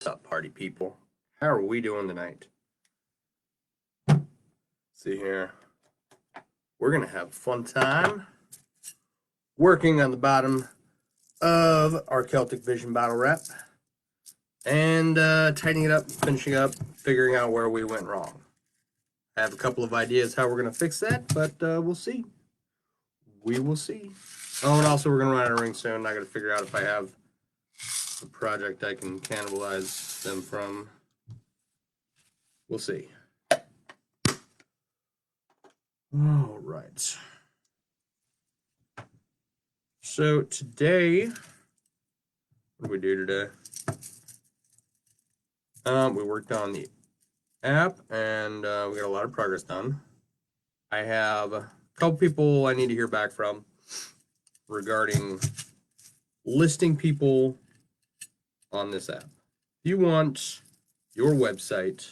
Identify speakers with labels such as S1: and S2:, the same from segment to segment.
S1: What's up, party people? How are we doing tonight? See here. We're going to have a fun time working on the bottom of our Celtic Vision bottle wrap and tightening it up, finishing up, figuring out where we went wrong. I have a couple of ideas how we're going to fix that, but we'll see. We will see. Oh, and also we're going to run out of rings soon. I got to figure out if I have a project I can cannibalize them from. We'll see. All right. So today, what did we do today? We worked on the app and we got a lot of progress done. I have a couple people I need to hear back from regarding listing people on this app. If you want your website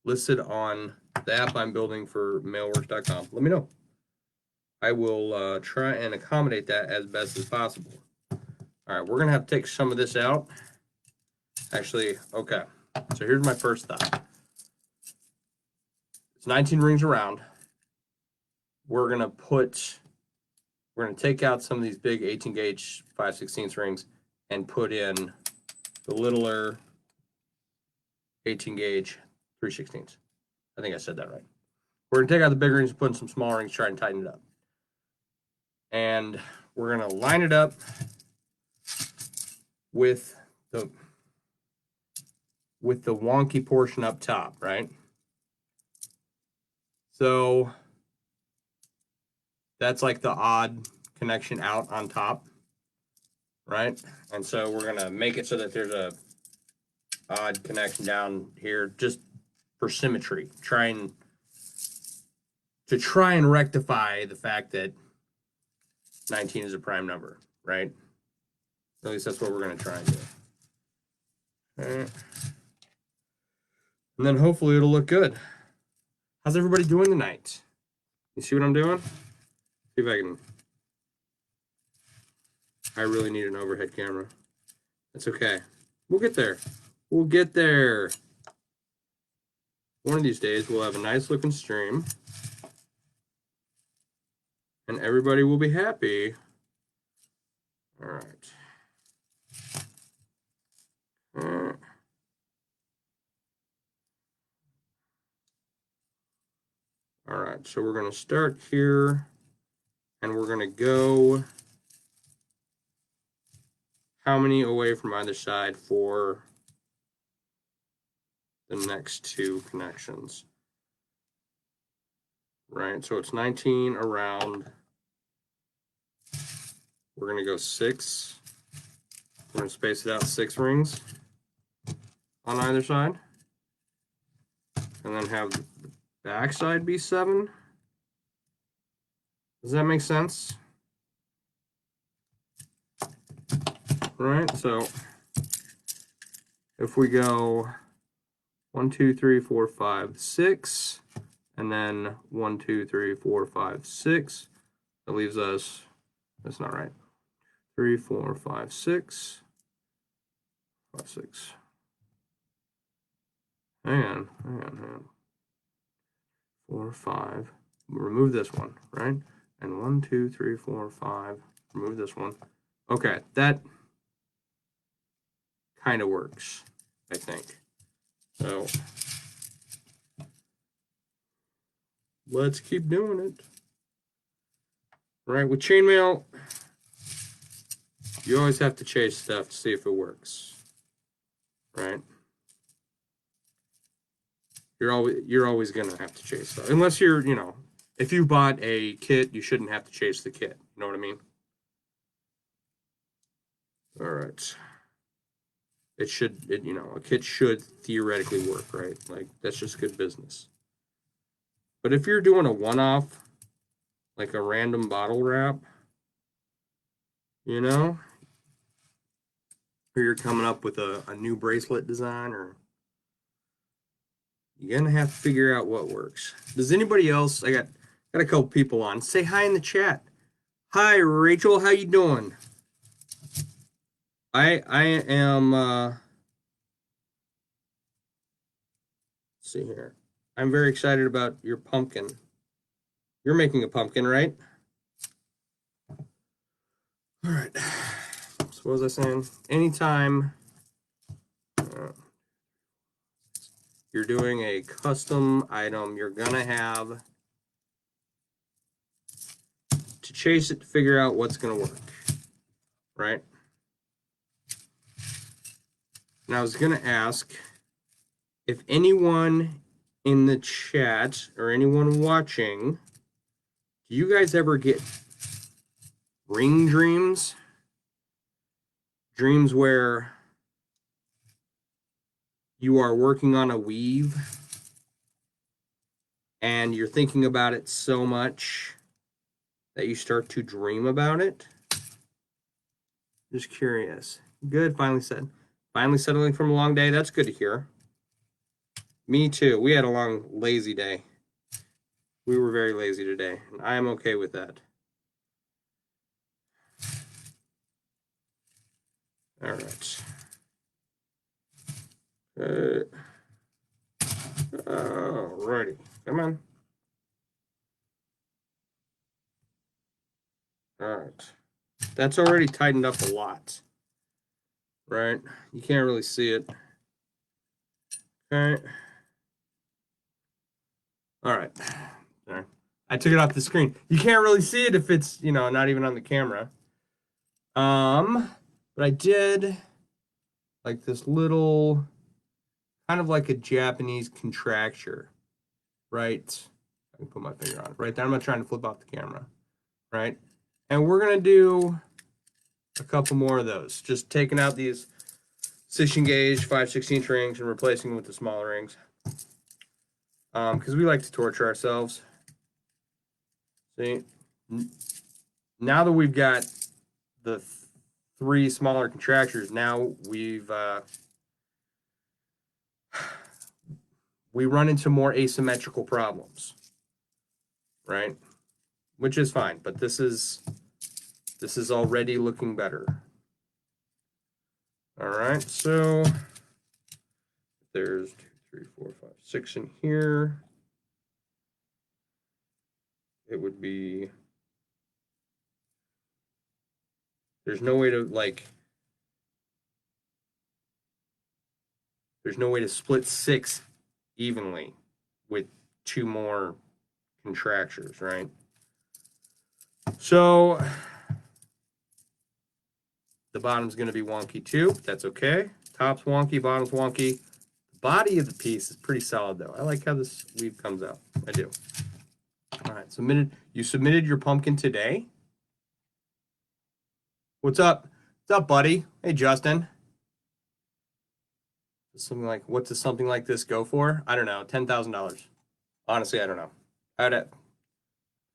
S1: listed on the app I'm building for MailleWerX.com, let me know. I will try and accommodate that as best as possible. All right, we're gonna have to take some of this out. Actually, okay, so here's my first thought. It's 19 rings around. We're gonna take out some of these big 18 gauge 5/16 rings and put in the littler 18 gauge 3/16. I think I said that right. We're gonna take out the big rings and put in some small rings, try and tighten it up. And we're gonna line it up with the wonky portion up top, right? So that's like the odd connection out on top, right? And so we're gonna make it so that there's a odd connection down here just for symmetry, trying to rectify the fact that 19 is a prime number, right? At least that's what we're going to try and do. All right. And then hopefully it'll look good. How's everybody doing tonight? You see what I'm doing? See if I can. I really need an overhead camera. That's okay. We'll get there. We'll get there. One of these days we'll have a nice looking stream. And everybody will be happy. All right. All right, so we're going to start here, and we're going to go how many away from either side for the next two connections. Right, so it's 19 around. We're going to go 6. We're going to space it out 6 rings on either side. And then have the back side be 7. Does that make sense? Right, so if we go 1, 2, 3, 4, 5, 6, and then 1, 2, 3, 4, 5, 6, that leaves us, that's not right. 3, 4, 5, 6, 5, 6. Hang on. 4, 5. Remove this one, right? And 1, 2, 3, 4, 5. Remove this one. Okay, that kind of works, I think. So let's keep doing it. Right, with chainmail, you always have to chase stuff to see if it works. Right? You're always gonna have to chase stuff. Unless you're, if you bought a kit, you shouldn't have to chase the kit. You know what I mean? All right. A kit should theoretically work, right? Like, that's just good business. But if you're doing a one-off, like a random bottle wrap, or you're coming up with a new bracelet design, or you're gonna have to figure out what works. Does anybody else? I got a couple people on. Say hi in the chat. Hi, Rachel. How you doing? I am Let's see here. I'm very excited about your pumpkin. You're making a pumpkin, right? All right. So what was I saying? Anytime you're doing a custom item, you're gonna have to chase it to figure out what's gonna work, right? And I was gonna ask if anyone in the chat or anyone watching, do you guys ever get ring dreams? Dreams where you are working on a weave and you're thinking about it so much that you start to dream about it? Just curious. Good, finally said. Finally settling from a long day. That's good to hear. Me too. We had a long, lazy day. We were very lazy today, and I am okay with that. All right. Alrighty. Come on. All right. That's already tightened up a lot, right? You can't really see it. Okay. All right. Sorry. I took it off the screen. You can't really see it if it's, you know, not even on the camera. But I did like this little, kind of like a Japanese contracture, right? I can put my finger on it right there. I'm not trying to flip off the camera, right? And we're gonna do a couple more of those. Just taking out these 16 gauge 5/16 rings and replacing them with the smaller rings. Because we like to torture ourselves. See, now that we've got the 3 smaller contractures, now we run into more asymmetrical problems, right? Which is fine, but this is already looking better. All right, so there's 2, 3, 4, 5, 6 in here. It would be, there's no way to split 6 evenly with 2 more contractures, right? So the bottom's going to be wonky too. That's okay. Top's wonky, bottom's wonky. The body of the piece is pretty solid though. I like how this weave comes out. I do. All right, you submitted your pumpkin today? What's up? What's up, buddy? Hey, Justin. What does something like this go for? I don't know, $10,000. Honestly, I don't know.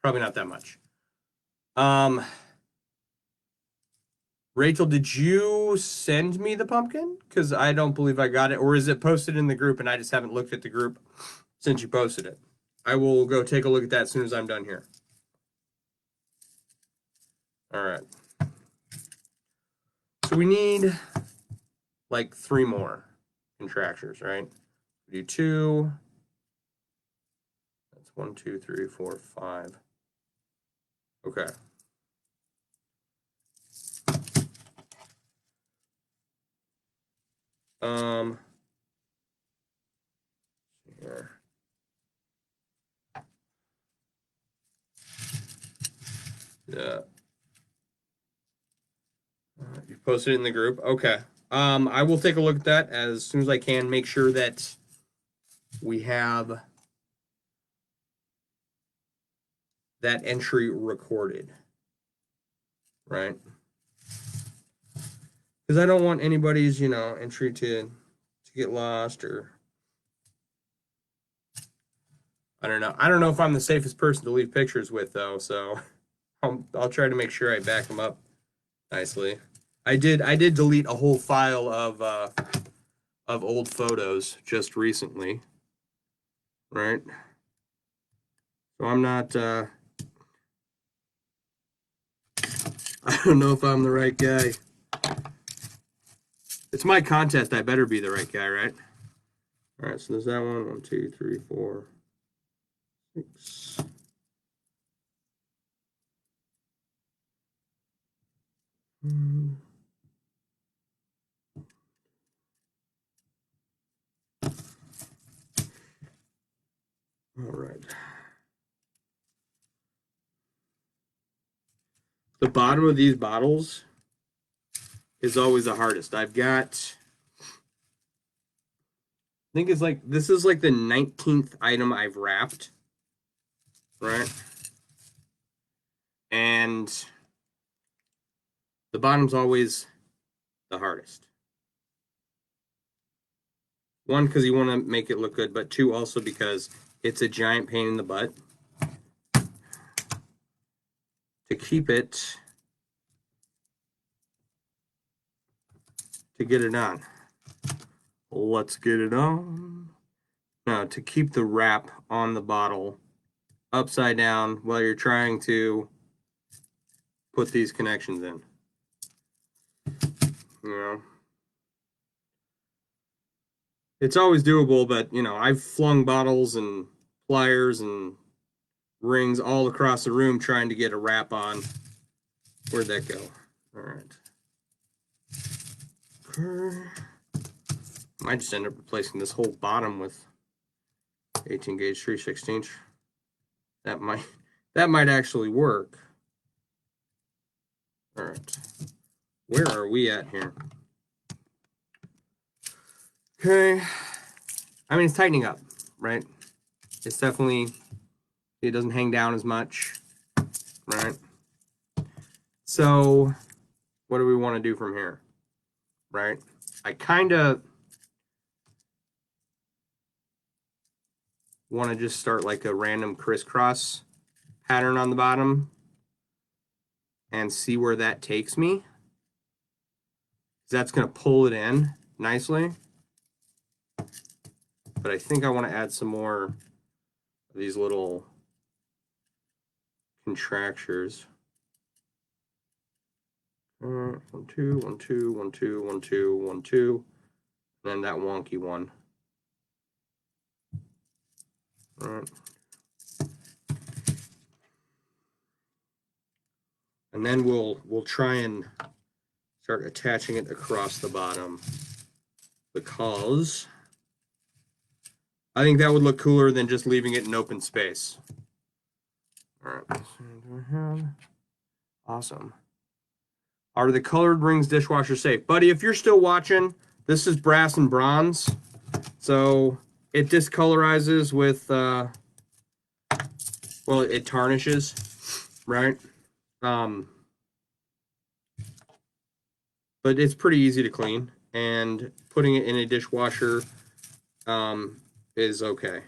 S1: Probably not that much. Rachel, did you send me the pumpkin? Because I don't believe I got it. Or is it posted in the group and I just haven't looked at the group since you posted it? I will go take a look at that as soon as I'm done here. All right. So we need like 3 more contractures, right? We do 2. That's 1, 2, 3, 4, 5. Okay. Here. Yeah. You posted it in the group. Okay. I will take a look at that as soon as I can. Make sure that we have that entry recorded, right? Because I don't want anybody's, entry to get lost, or I don't know. I don't know if I'm the safest person to leave pictures with though, so I'll try to make sure I back them up nicely. I did delete a whole file of old photos just recently, right? So I'm not I don't know if I'm the right guy. It's my contest, I better be the right guy, right? All right, so there's that one. 1, 2, 3, 4, 6. All right. The bottom of these bottles is always the hardest. I've got, I think it's like, this is like the 19th item I've wrapped, right? And the bottom's always the hardest. One, because you want to make it look good, but two, also because it's a giant pain in the butt to keep it, to get it on. Let's get it on. Now, to keep the wrap on the bottle upside down while you're trying to put these connections in. You know, it's always doable, but you know, I've flung bottles and pliers and rings all across the room trying to get a wrap on. Where'd that go? All right. Might just end up replacing this whole bottom with 18 gauge 3/16. That might actually work. All right. Where are we at here? Okay. I mean, it's tightening up, right? It's definitely, it doesn't hang down as much, right? So what do we want to do from here, right? I kind of want to just start like a random crisscross pattern on the bottom and see where that takes me. That's going to pull it in nicely. But I think I want to add some more of these little contractures. 1, 2, 1, 2, 1, 2, 1, 2, 1, 2. And then that wonky one. All right. And then we'll try and start attaching it across the bottom, because I think that would look cooler than just leaving it in open space. All right. Awesome. Are the colored rings dishwasher safe? Buddy, if you're still watching, this is brass and bronze. So it discolorizes with, well, it tarnishes, right? But it's pretty easy to clean, and putting it in a dishwasher is okay.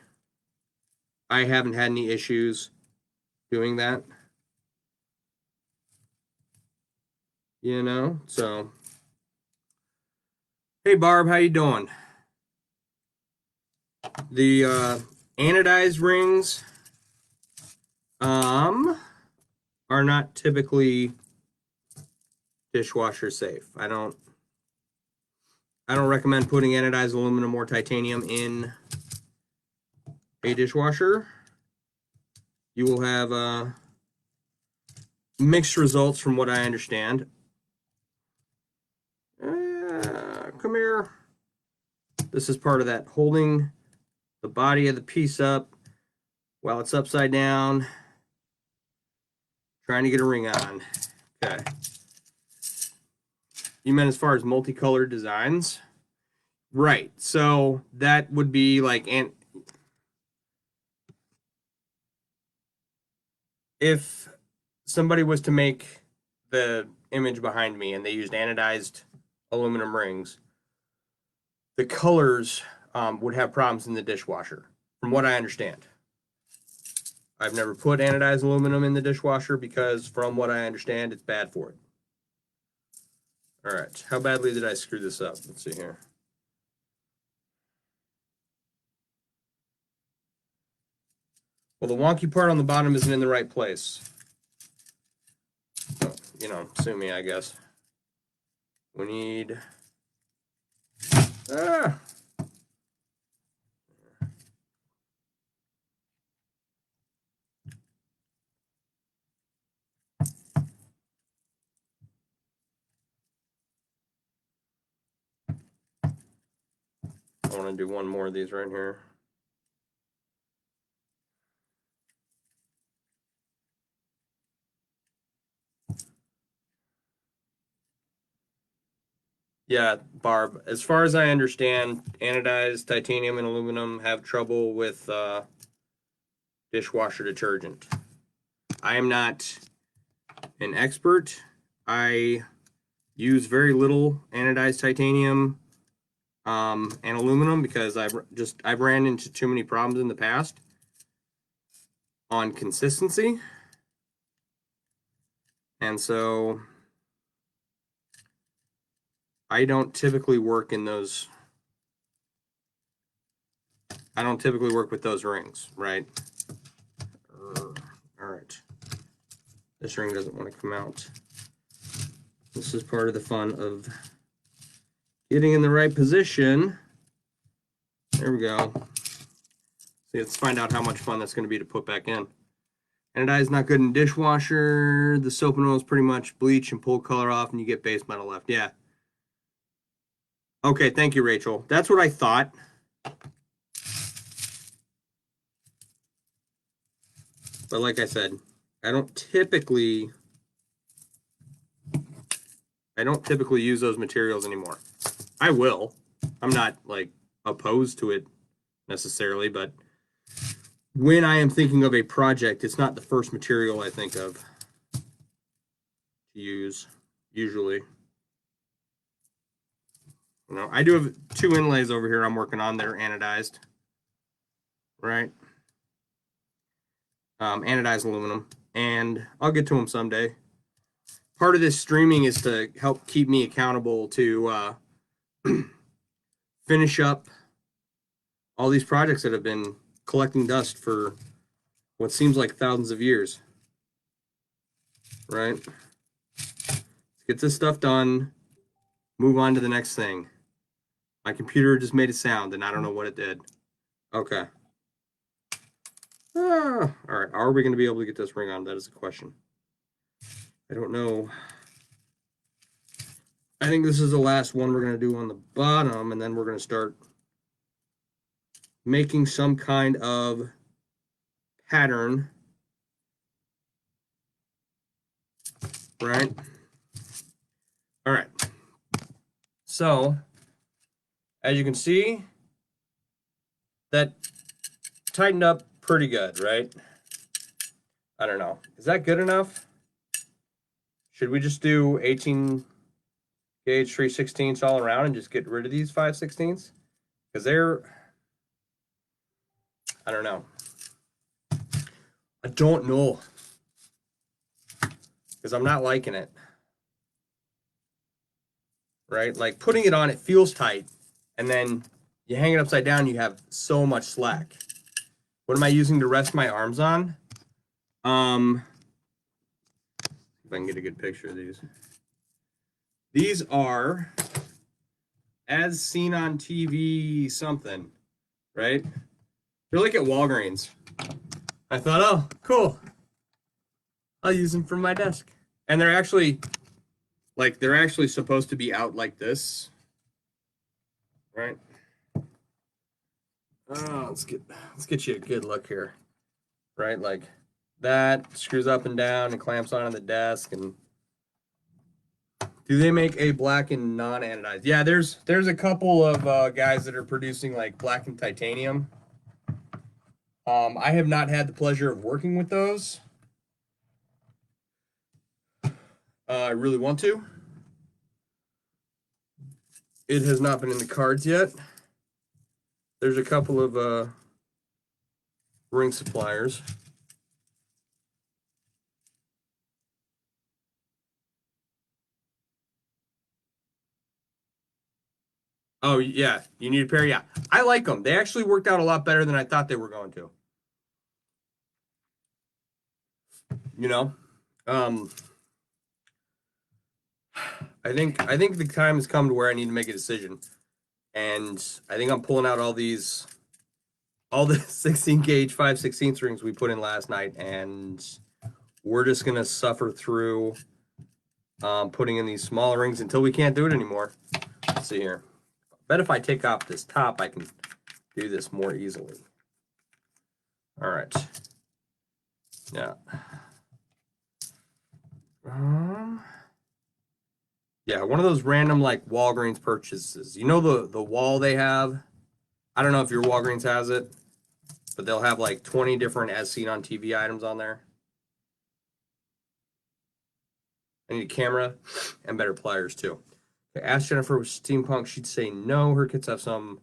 S1: I haven't had any issues doing that. You know, so. Hey Barb, how you doing? The anodized rings are not typically dishwasher safe. I don't recommend putting anodized aluminum or titanium in a dishwasher. You will have mixed results from what I understand. Come here. This is part of that holding the body of the piece up while it's upside down, trying to get a ring on. Okay. You meant as far as multicolored designs? Right. So that would be like, if somebody was to make the image behind me and they used anodized aluminum rings, the colors would have problems in the dishwasher, from what I understand. I've never put anodized aluminum in the dishwasher because, from what I understand, it's bad for it. All right, how badly did I screw this up? Let's see here. Well, the wonky part on the bottom isn't in the right place. Oh, you know, sue me, I guess. We need... I want to do one more of these right here. Yeah, Barb, as far as I understand, anodized titanium and aluminum have trouble with dishwasher detergent. I am not an expert. I use very little anodized titanium and aluminum because I've ran into too many problems in the past on consistency. And so I don't typically work in those. I don't typically work with those rings, right? All right. This ring doesn't want to come out. This is part of the fun of getting in the right position. There we go. See, let's find out how much fun that's going to be to put back in. Anodized is not good in dishwasher. The soap and oil is pretty much bleach and pull color off, and you get base metal left. Yeah. Okay, thank you, Rachel. That's what I thought. But like I said, I don't typically use those materials anymore. I will. I'm not like opposed to it necessarily, but when I am thinking of a project, it's not the first material I think of to use usually. You know, I do have 2 inlays over here I'm working on that are anodized, right? Anodized aluminum, and I'll get to them someday. Part of this streaming is to help keep me accountable to finish up all these projects that have been collecting dust for what seems like thousands of years, right? Let's get this stuff done, move on to the next thing. My computer just made a sound, and I don't know what it did. Okay. All right, are we going to be able to get this ring on? That is a question. I don't know. I think this is the last one we're going to do on the bottom, and then we're going to start making some kind of pattern, right? All right. So, as you can see, that tightened up pretty good, right? I don't know. Is that good enough? Should we just do 18 gauge 3/16 all around and just get rid of these 5/16? Because they're, I don't know. I don't know. Because I'm not liking it. Right? Like putting it on, it feels tight. And then you hang it upside down, you have so much slack. What am I using to rest my arms on? If I can get a good picture of these. These are as seen on TV something, right? They're like at Walgreens. I thought, oh, cool. I'll use them for my desk. And they're actually supposed to be out like this, right? Oh, let's get you a good look here, right? Like that screws up and down and clamps onto the desk. And do they make a black and non-anodized? Yeah, there's a couple of guys that are producing like black and titanium. I have not had the pleasure of working with those. I really want to. It has not been in the cards yet. There's a couple of ring suppliers. Oh, yeah. You need a pair? Yeah. I like them. They actually worked out a lot better than I thought they were going to. You know? I think the time has come to where I need to make a decision. And I think I'm pulling out all the 16 gauge 5/16 rings we put in last night, and we're just gonna suffer through putting in these smaller rings until we can't do it anymore. Let's see here. Bet if I take off this top, I can do this more easily. All right. Yeah. Yeah, one of those random like Walgreens purchases. You know the wall they have? I don't know if your Walgreens has it, but they'll have like 20 different as seen on TV items on there. I need a camera and better pliers too. Okay, ask Jennifer with steampunk. She'd say no. Her kids have some.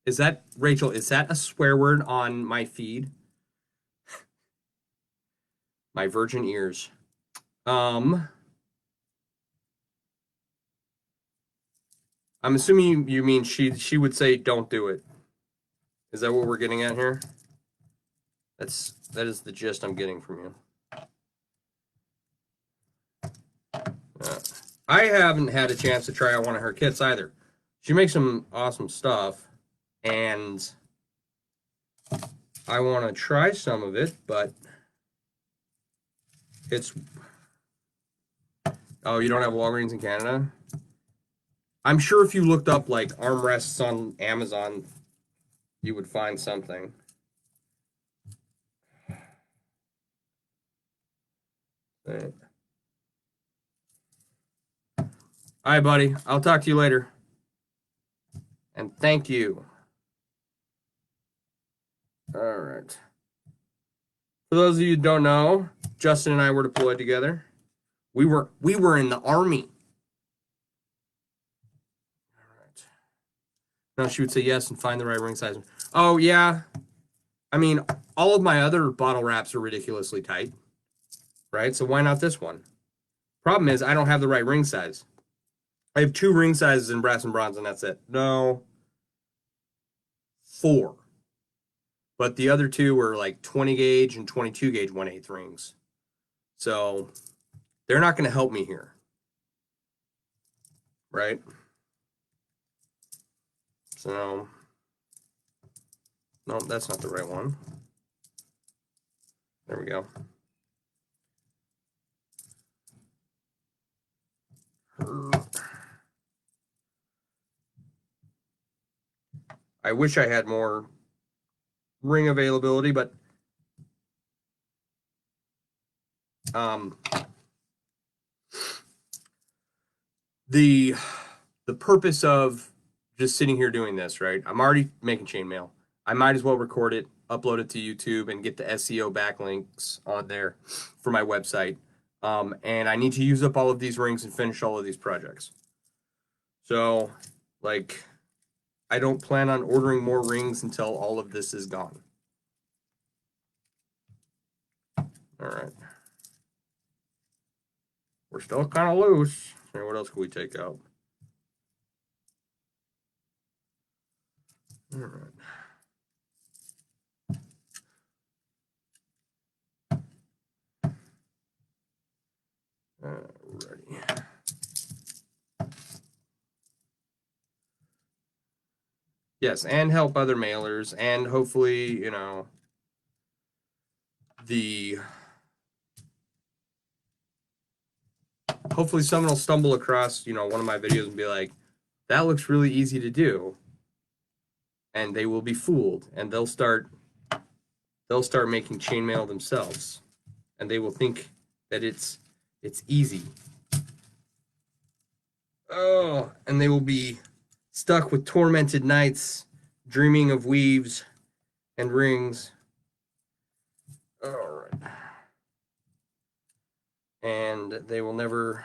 S1: Is that, Rachel, is that a swear word on my feed? My virgin ears. I'm assuming you mean she would say don't do it. Is that what we're getting at here? That is the gist I'm getting from you. I haven't had a chance to try out one of her kits either. She makes some awesome stuff, and I want to try some of it, but it's... Oh, you don't have Walgreens in Canada? I'm sure if you looked up like armrests on Amazon, you would find something. All right, buddy. I'll talk to you later. And thank you. All right. For those of you who don't know, Justin and I were deployed together. We were in the Army. All right. Now she would say yes and find the right ring size. Oh, yeah. I mean, all of my other bottle wraps are ridiculously tight, right? So why not this one? Problem is, I don't have the right ring size. I have 2 ring sizes in brass and bronze, and that's it. No. 4. But the other 2 were like 20 gauge and 22 gauge 1/8 rings. So they're not going to help me here. Right? So, no, that's not the right one. There we go. I wish I had more ring availability, but the purpose of just sitting here doing this, right? I'm already making chainmail. I might as well record it, upload it to YouTube, and get the SEO backlinks on there for my website. And I need to use up all of these rings and finish all of these projects. So, like, I don't plan on ordering more rings until all of this is gone. All right. We're still kind of loose. So what else can we take out? All right. Alrighty. Yes, and help other mailers, and hopefully, you know, hopefully someone will stumble across, you know, one of my videos and be like, that looks really easy to do. And they will be fooled, and they'll start making chainmail themselves. And they will think that it's easy. Oh, and they will be stuck with tormented nights, dreaming of weaves and rings. All right. And they will never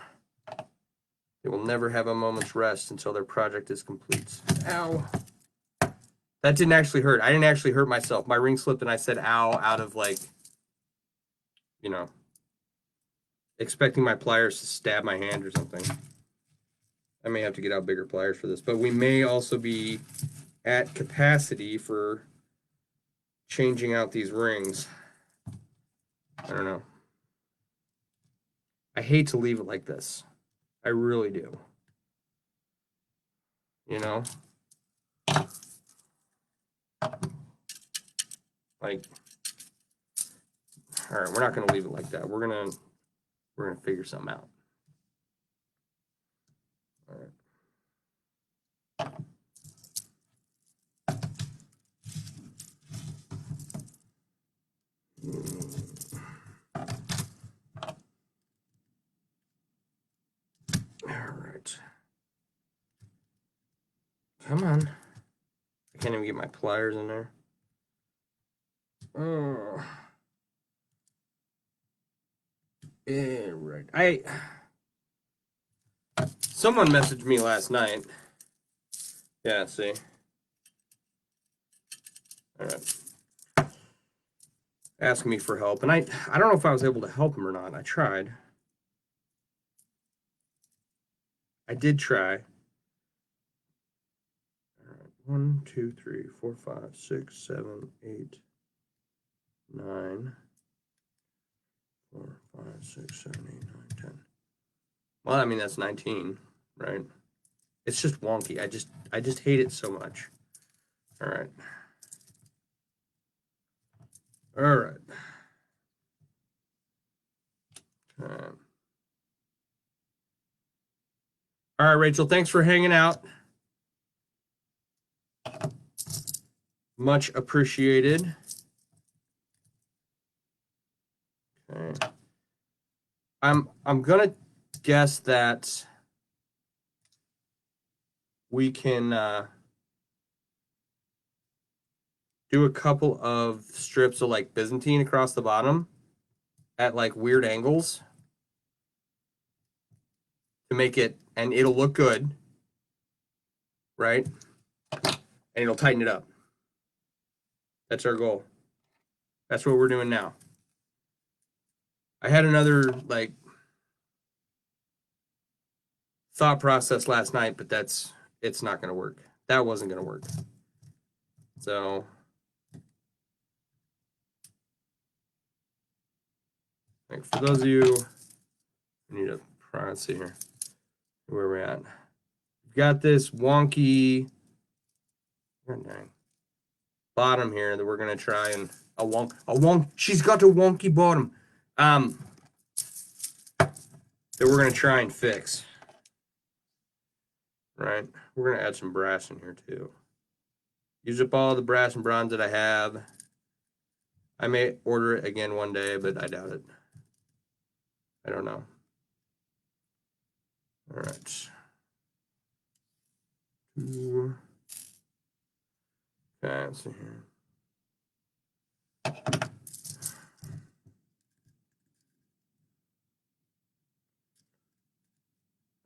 S1: have a moment's rest until their project is complete. Ow. That didn't actually hurt. I didn't actually hurt myself. My ring slipped and I said ow out of, like, you know, expecting my pliers to stab my hand or something. I may have to get out bigger pliers for this, but we may also be at capacity for changing out these rings. I don't know. I hate to leave it like this. I really do. You know? Like, all right, we're not going to leave it like that. We're going to figure something out. All right. Alright. Come on. I can't even get my pliers in there. Oh. Yeah, right. Someone messaged me last night. Yeah, see. Alright. Asking me for help. And I don't know if I was able to help him or not. I tried. I did try. Alright. 1, 2, 3, 4, 5, 6, 7, 8, 9. 4, 5, 6, 7, 8, 9, 10. Well, I mean that's 19, right? It's just wonky. I just hate it so much. All right. All right. All right, Rachel, thanks for hanging out. Much appreciated. Okay. I'm gonna guess that we can do a couple of strips of like Byzantine across the bottom at like weird angles to make it, and it'll look good, right? And it'll tighten it up. That's our goal. That's what we're doing now. I had another like thought process last night, but it's not going to work. That wasn't going to work. So like for those of you, I need a let's see here where we're at. We've got this wonky bottom here that we're going to try and she's got a wonky bottom that we're going to try and fix. Right? We're going to add some brass in here too. Use up all the brass and bronze that I have. I may order it again one day, but I doubt it. I don't know. All right. Okay, let's see here.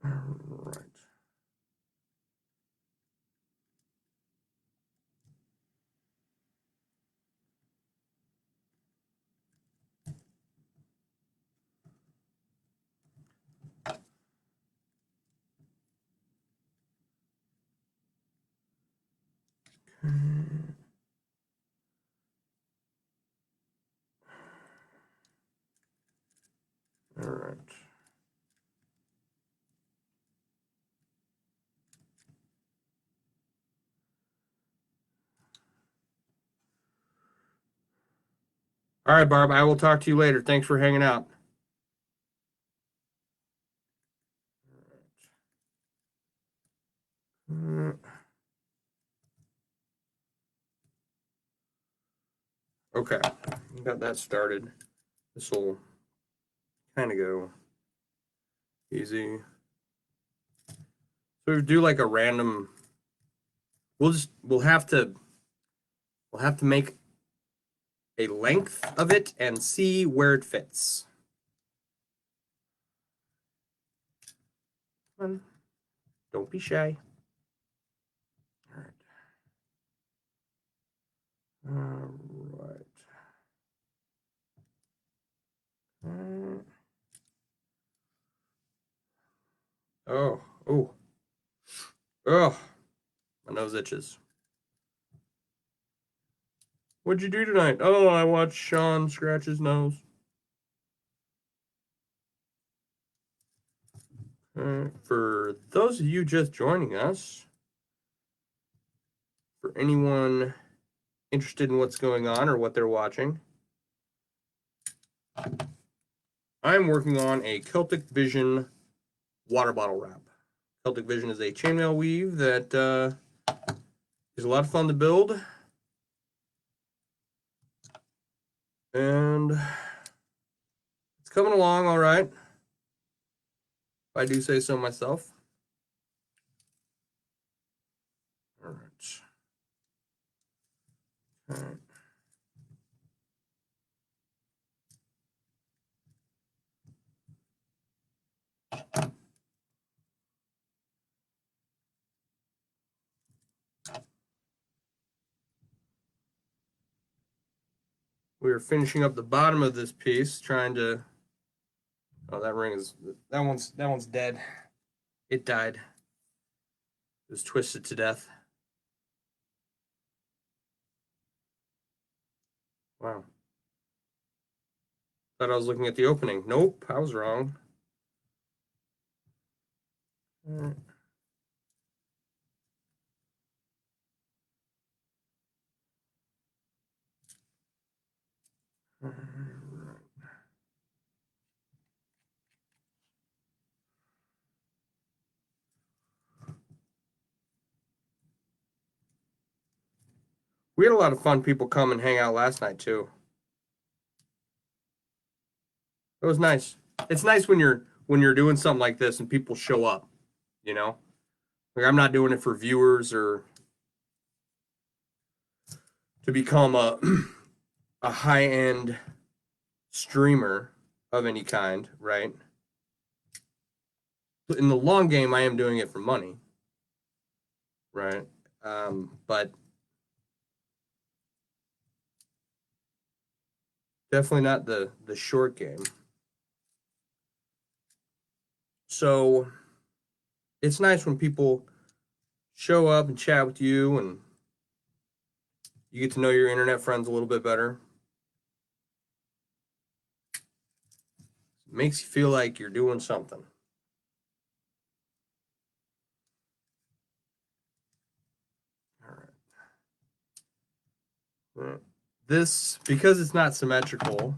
S1: All right. All right. All right, Barb, I will talk to you later. Thanks for hanging out. Okay, got that started. This will kind of go easy. So we do like a random. We'll have to make a length of it and see where it fits. Come on. Don't be shy. All right. All right. Oh. My nose itches. What'd you do tonight? Oh, I watched Sean scratch his nose. For those of you just joining us, for anyone interested in what's going on or what they're watching, I'm working on a Celtic Vision water bottle wrap. Celtic Vision is a chainmail weave that is a lot of fun to build. And it's coming along all right, if I do say so myself. All right. All right. We are finishing up the bottom of this piece, trying to. Oh, that ring is that one's dead. It died. It was twisted to death. Wow. Thought I was looking at the opening. Nope, I was wrong. All right. All right. We had a lot of fun people come and hang out last night too. It was nice. It's nice when you're doing something like this and people show up, you know? Like I'm not doing it for viewers or to become a high-end streamer of any kind, right? In the long game, I am doing it for money, right? But definitely not the short game. So it's nice when people show up and chat with you and you get to know your internet friends a little bit better. It makes you feel like you're doing something. All right. This, because it's not symmetrical,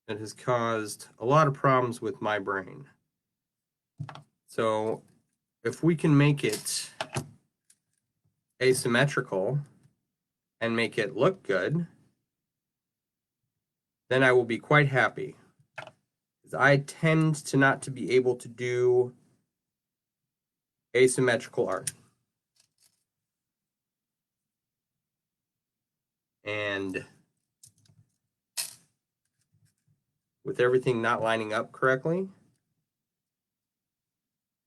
S1: it has caused a lot of problems with my brain. So if we can make it asymmetrical and make it look good, then I will be quite happy. Because I tend to not to be able to do asymmetrical art. And with everything not lining up correctly,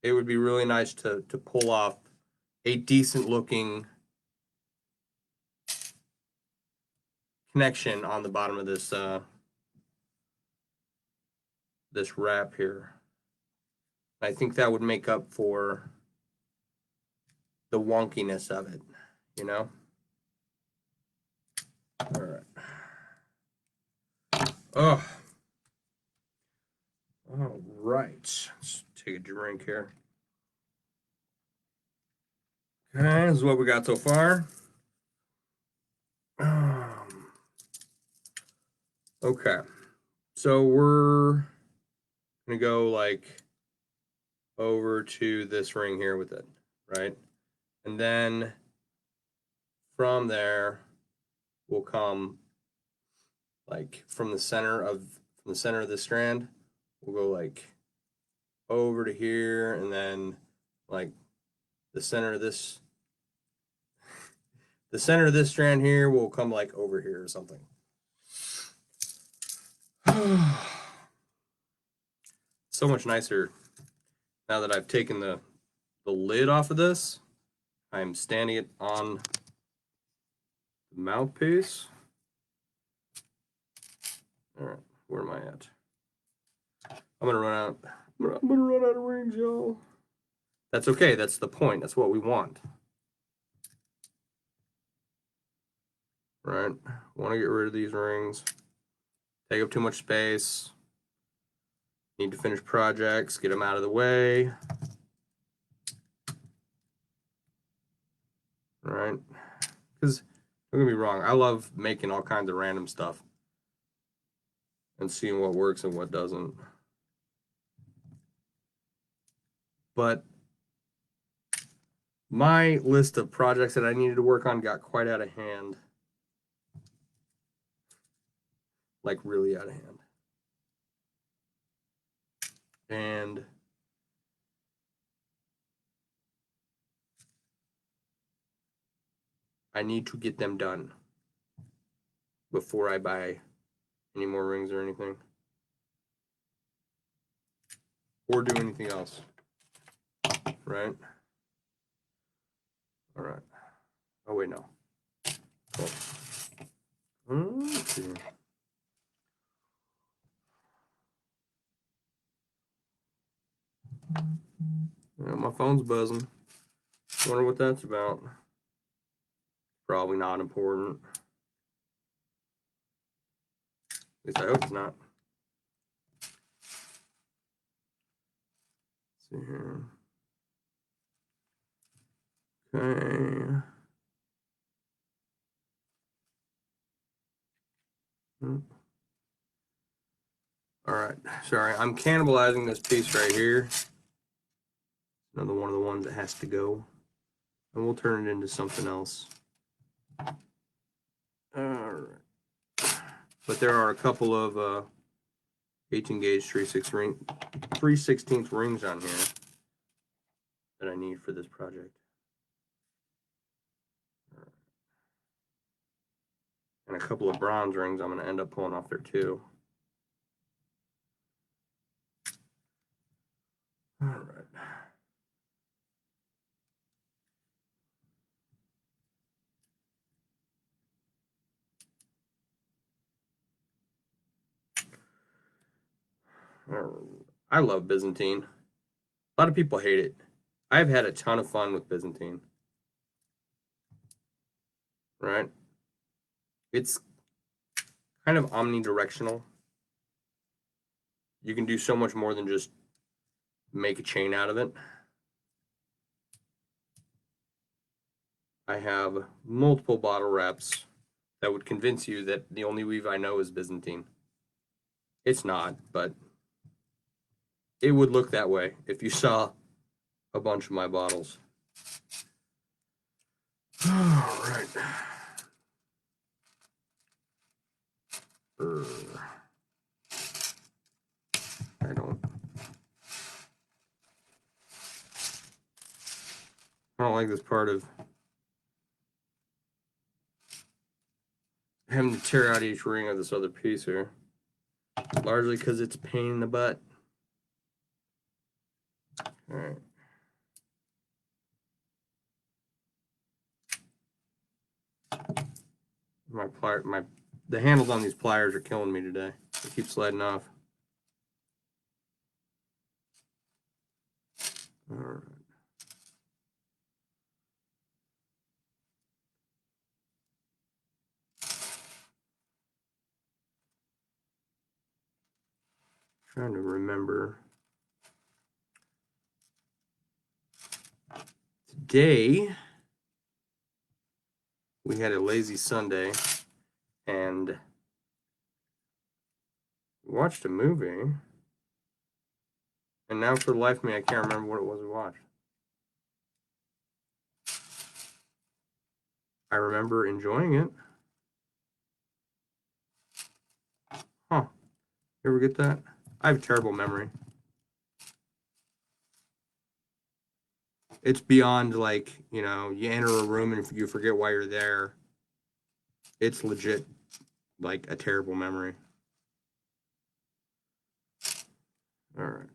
S1: it would be really nice to pull off a decent looking connection on the bottom of this this wrap here. I think that would make up for the wonkiness of it, you know? All right. Oh. All right. Let's take a drink here. Okay, this is what we got so far. Okay. So we're gonna go like over to this ring here with it, right? And then from there will come like from the center of this strand, we'll go like over to here, and then like the center of this strand here will come like over here or something. So much nicer now that I've taken the lid off of this. I'm standing it on the mouthpiece. All right, where am I at? I'm gonna run out. I'm gonna run out of rings, y'all. That's okay. That's the point. That's what we want. Right? Want to get rid of these rings. Take up too much space. Need to finish projects. Get them out of the way. Right? Because don't get me wrong, I love making all kinds of random stuff and seeing what works and what doesn't. But my list of projects that I needed to work on got quite out of hand. Like really out of hand. And I need to get them done before I buy any more rings or anything. Or do anything else. Right? All right. Oh, wait, no. Cool. Let's see. Yeah, my phone's buzzing. Wonder what that's about. Probably not important. At least I hope it's not. Let's see here. Okay. All right. Sorry, I'm cannibalizing this piece right here. Another one of the ones that has to go. And we'll turn it into something else. All right. But there are a couple of 18 gauge 3/16 rings on here that I need for this project. And a couple of bronze rings I'm going to end up pulling off there too. All right. I love Byzantine. A lot of people hate it. I've had a ton of fun with Byzantine. Right? It's kind of omnidirectional. You can do so much more than just make a chain out of it. I have multiple bottle wraps that would convince you that the only weave I know is Byzantine. It's not, but it would look that way if you saw a bunch of my bottles. All right. I don't like this part of having to tear out each ring of this other piece here. Largely because it's a pain in the butt. All right. The handles on these pliers are killing me today. They keep sliding off. All right. Trying to remember. Today we had a lazy Sunday and watched a movie. And now for the life of me, I can't remember what it was we watched. I remember enjoying it. Huh. You ever get that? I have a terrible memory. It's beyond like, you know, you enter a room and you forget why you're there. It's legit like a terrible memory. All right.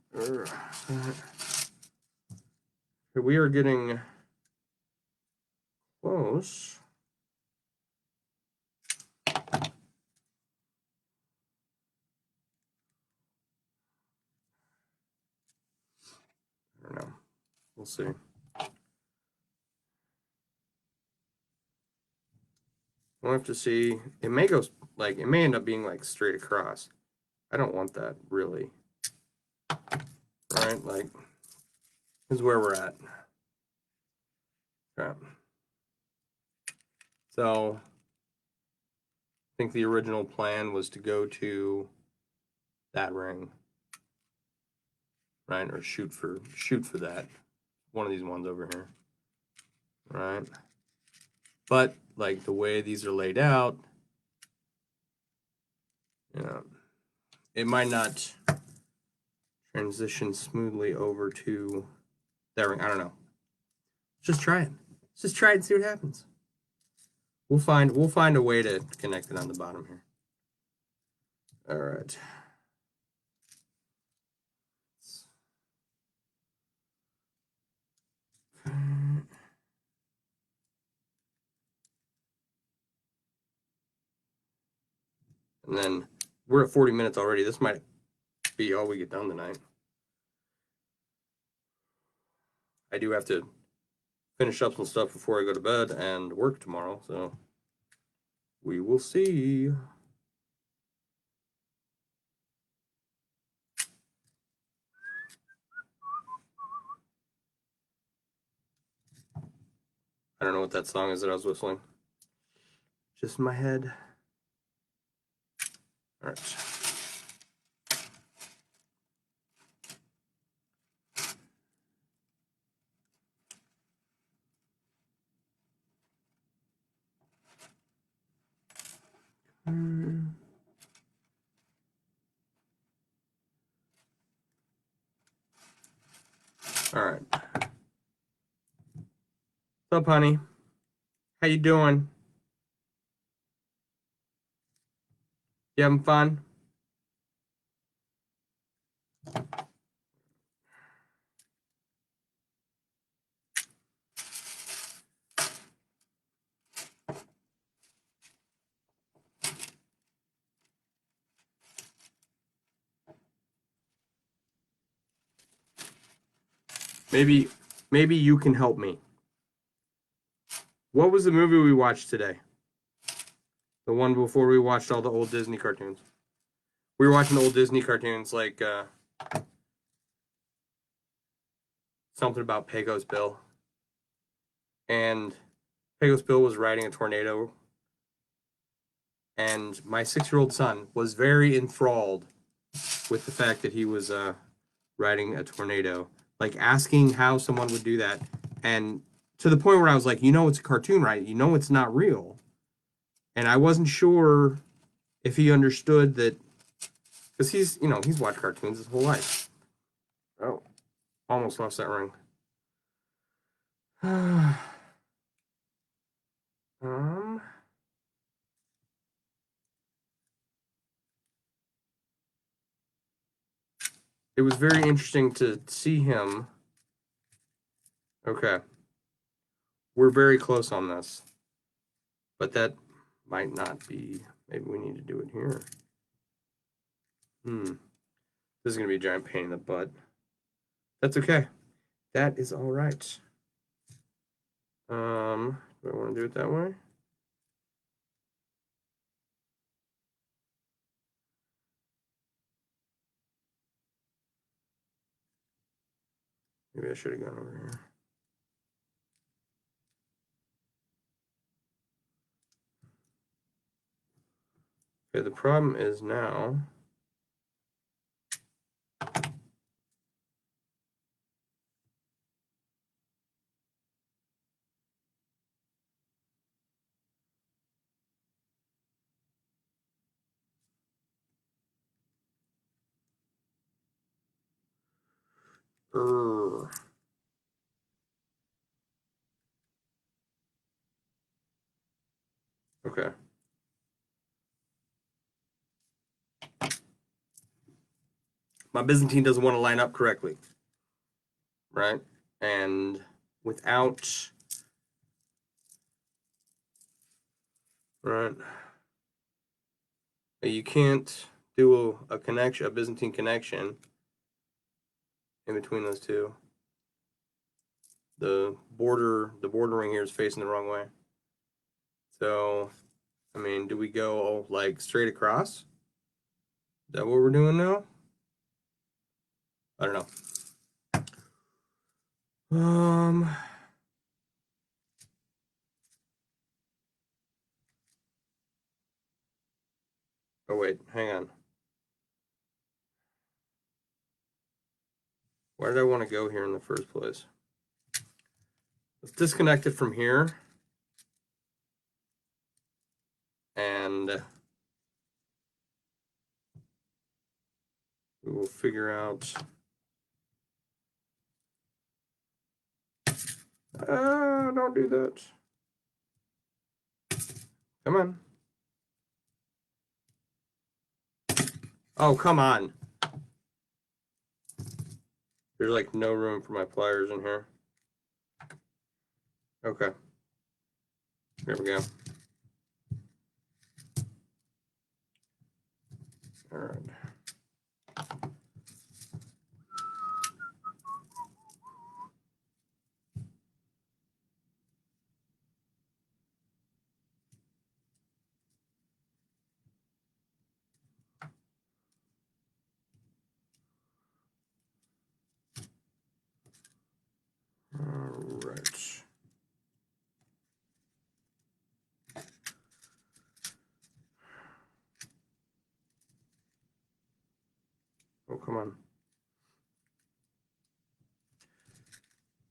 S1: We are getting close. I don't know. We'll see. We'll have to see. It may go like, it may end up being like straight across. I don't want that really. Right? Like, this is where we're at. Okay. So, I think the original plan was to go to that ring. right? Or shoot for that. One of these ones over here, right? But like the way these are laid out, you know, it might not transition smoothly over to that ring. I don't know. Just try it. Just try it and see what happens. We'll find a way to connect it on the bottom here. All right. And then we're at 40 minutes already. This might be all we get done tonight. I do have to finish up some stuff before I go to bed and work tomorrow, so we will see. I don't know what that song is that I was whistling. Just in my head. All right. All right. What's up, honey? How you doing? You having fun? Maybe you can help me. What was the movie we watched today? The one before we watched all the old Disney cartoons. We were watching old Disney cartoons like something about Pecos Bill. And Pecos Bill was riding a tornado. And my 6-year-old son was very enthralled with the fact that he was riding a tornado. Like asking how someone would do that. And to the point where I was like, you know it's a cartoon, right? You know it's not real. And I wasn't sure if he understood that, because he's watched cartoons his whole life. Oh, almost lost that ring. It was very interesting to see him. Okay. We're very close on this. But that might not be. Maybe we need to do it here. This is going to be a giant pain in the butt. That's okay. That is all right. Do I want to do it that way? Maybe I should have gone over here. Okay, the problem is now. Okay. My Byzantine doesn't want to line up correctly. Right? And without. Right? You can't do a connection, a Byzantine connection in between those two. The bordering here is facing the wrong way. So, I mean, do we go like straight across? Is that what we're doing now? I don't know. Oh wait, hang on. Why did I want to go here in the first place? Let's disconnect it from here. And we will figure out. Don't do that. Come on. Oh, come on. There's like no room for my pliers in here. Okay. There we go. All right. All right. Oh, come on.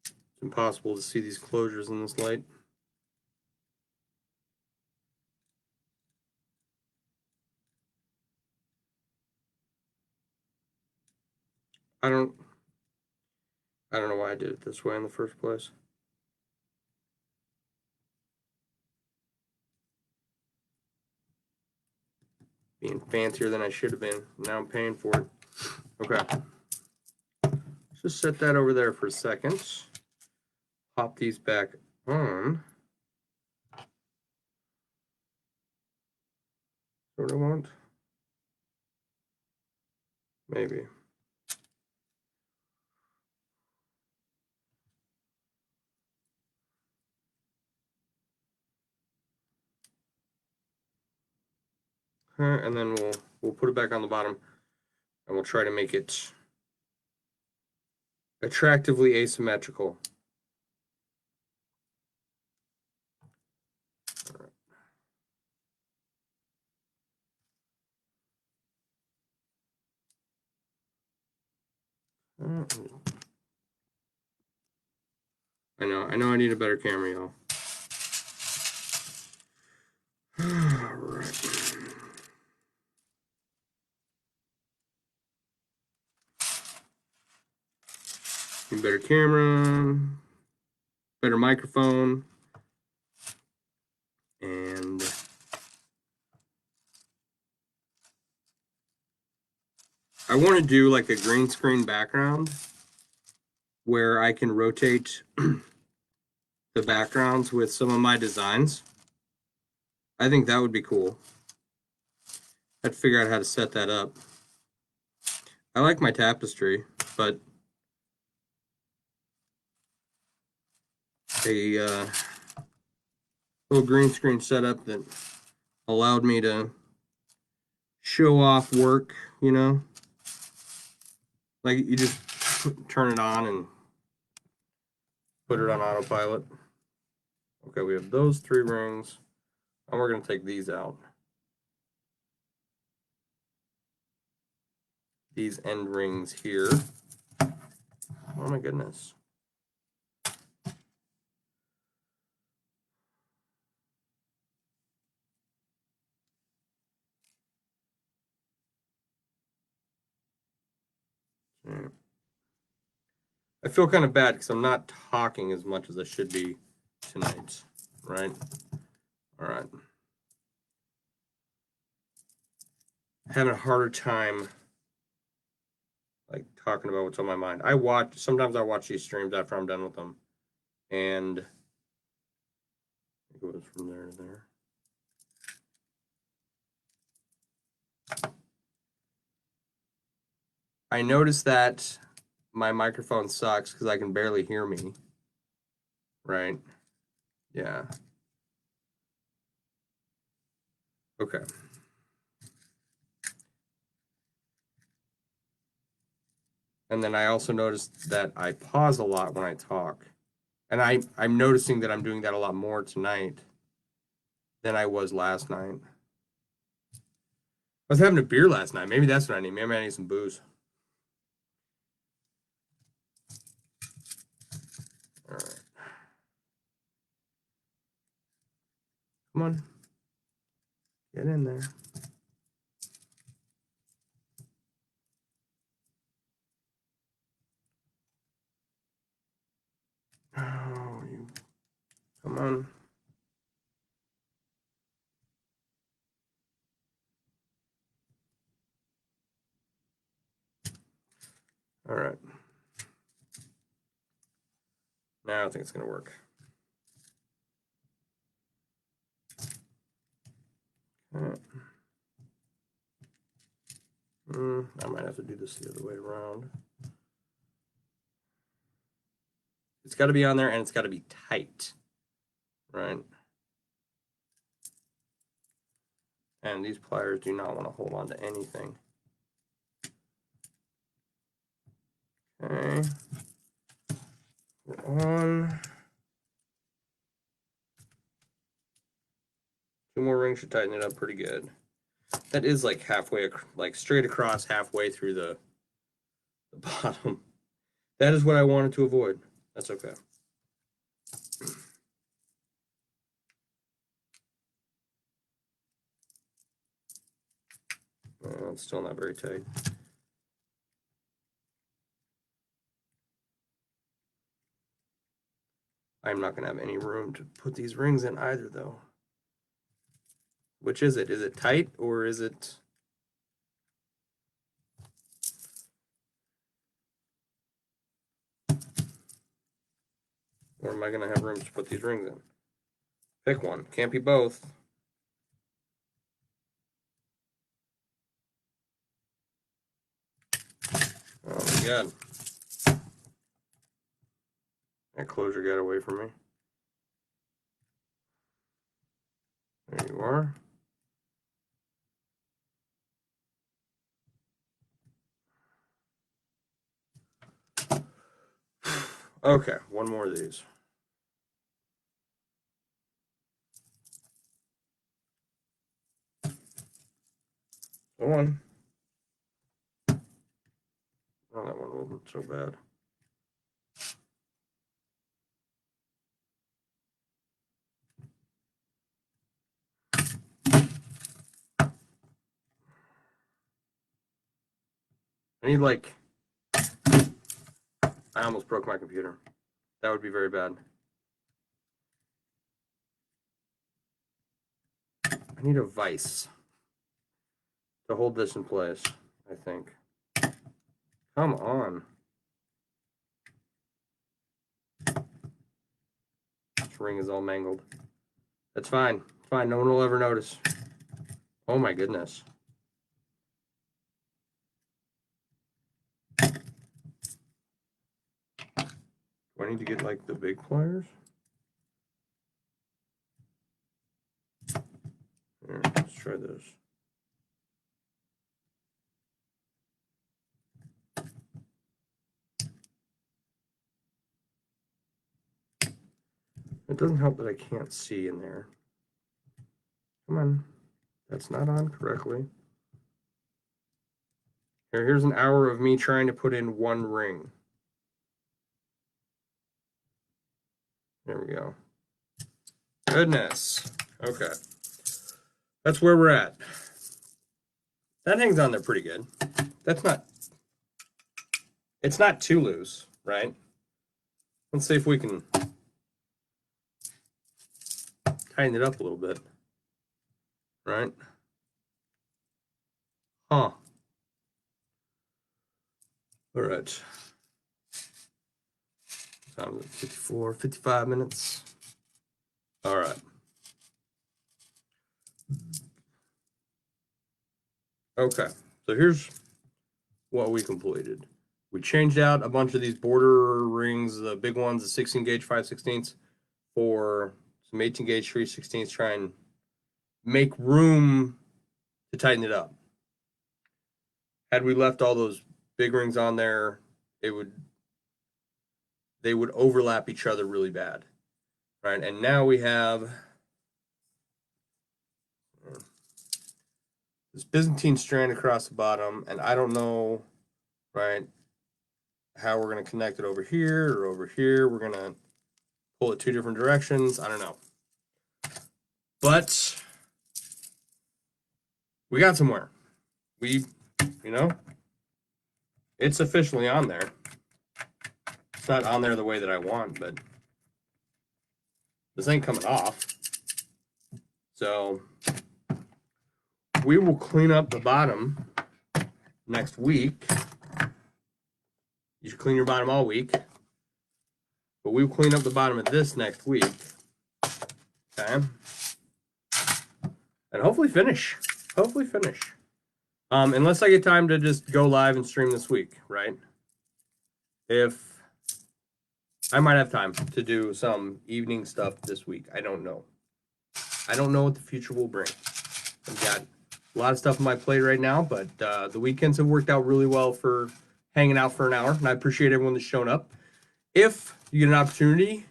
S1: It's impossible to see these closures in this light. I don't know why I did it this way in the first place. Being fancier than I should have been. Now I'm paying for it. Okay. Let's just set that over there for a second. Pop these back on. What do I want? Maybe. And then we'll put it back on the bottom, and we'll try to make it attractively asymmetrical. I know I need a better camera, y'all. All right. Need better camera, better microphone, and I want to do like a green screen background where I can rotate the backgrounds with some of my designs. I think that would be cool. I'd figure out how to set that up. I like my tapestry, but a little green screen setup that allowed me to show off work, you know? Like you just turn it on and put it on autopilot. Okay, we have those 3 rings, and we're going to take these out. These end rings here. Oh my goodness. I feel kind of bad because I'm not talking as much as I should be tonight, right? All right. Having a harder time like talking about what's on my mind. Sometimes I watch these streams after I'm done with them, and it goes from there to there. I noticed that my microphone sucks because I can barely hear me. Right? Yeah. Okay. And then I also noticed that I pause a lot when I talk. And I'm noticing that I'm doing that a lot more tonight than I was last night. I was having a beer last night. Maybe that's what I need. Maybe I need some booze. Come on. Get in there. Oh, you. Come on. All right. Now I think it's going to work. Okay. I might have to do this the other way around. It's got to be on there and it's got to be tight, right? And these pliers do not want to hold on to anything. Okay. We're on. 2 more rings should tighten it up pretty good. That is like halfway, like straight across halfway through the bottom. That is what I wanted to avoid. That's okay. It's still not very tight. I'm not going to have any room to put these rings in either, though. Which is it? Is it tight or is it... Or am I going to have room to put these rings in? Pick one. Can't be both. Oh my god. That closure got away from me. There you are. Okay, one more of these. Go on. Oh, that one wasn't so bad. I need like... I almost broke my computer. That would be very bad. I need a vise to hold this in place, I think. Come on. This ring is all mangled. That's fine. It's fine. No one will ever notice. Oh my goodness. Do I need to get like the big pliers? Here, let's try this. It doesn't help that I can't see in there. Come on. That's not on correctly. Here's an hour of me trying to put in one ring. There we go. Goodness. Okay. That's where we're at. That hangs on there pretty good. That's not... It's not too loose, right? Let's see if we can tighten it up a little bit. Right? Huh. All right. Time 54, 55 minutes. All right. Okay. So here's what we completed. We changed out a bunch of these border rings, the big ones, the 16 gauge 5/16, for some 18 gauge 3/16, try and make room to tighten it up. Had we left all those big rings on there, they would overlap each other really bad, right? And now we have this Byzantine strand across the bottom, and I don't know, right, how we're going to connect it over here or over here. We're going to pull it 2 different directions. I don't know. But we got somewhere. You know, it's officially on there. It's not on there the way that I want, but this ain't coming off. So we will clean up the bottom next week. You should clean your bottom all week. But we will clean up the bottom of this next week. Okay. And hopefully finish. Unless I get time to just go live and stream this week, right? If I might have time to do some evening stuff this week. I don't know. I don't know what the future will bring. I've got a lot of stuff on my plate right now, but the weekends have worked out really well for hanging out for an hour, and I appreciate everyone that's shown up. If you get an opportunity,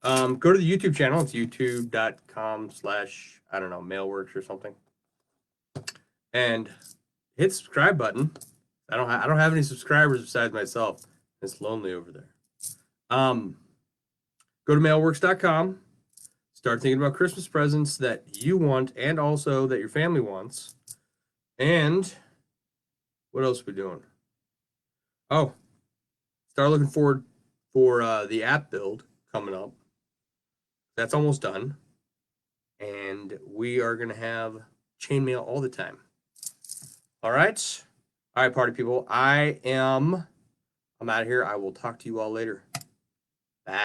S1: go to the YouTube channel. It's youtube.com/ I don't know, MailleWerX or something, and hit the subscribe button. I don't have any subscribers besides myself. It's lonely over there. Go to MailleWerX.com. Start thinking about Christmas presents that you want and also that your family wants. And what else are we doing? Oh, start looking forward for the app build coming up. That's almost done. And we are going to have Chainmail all the time. All right. All right, party people. I'm out of here. I will talk to you all later.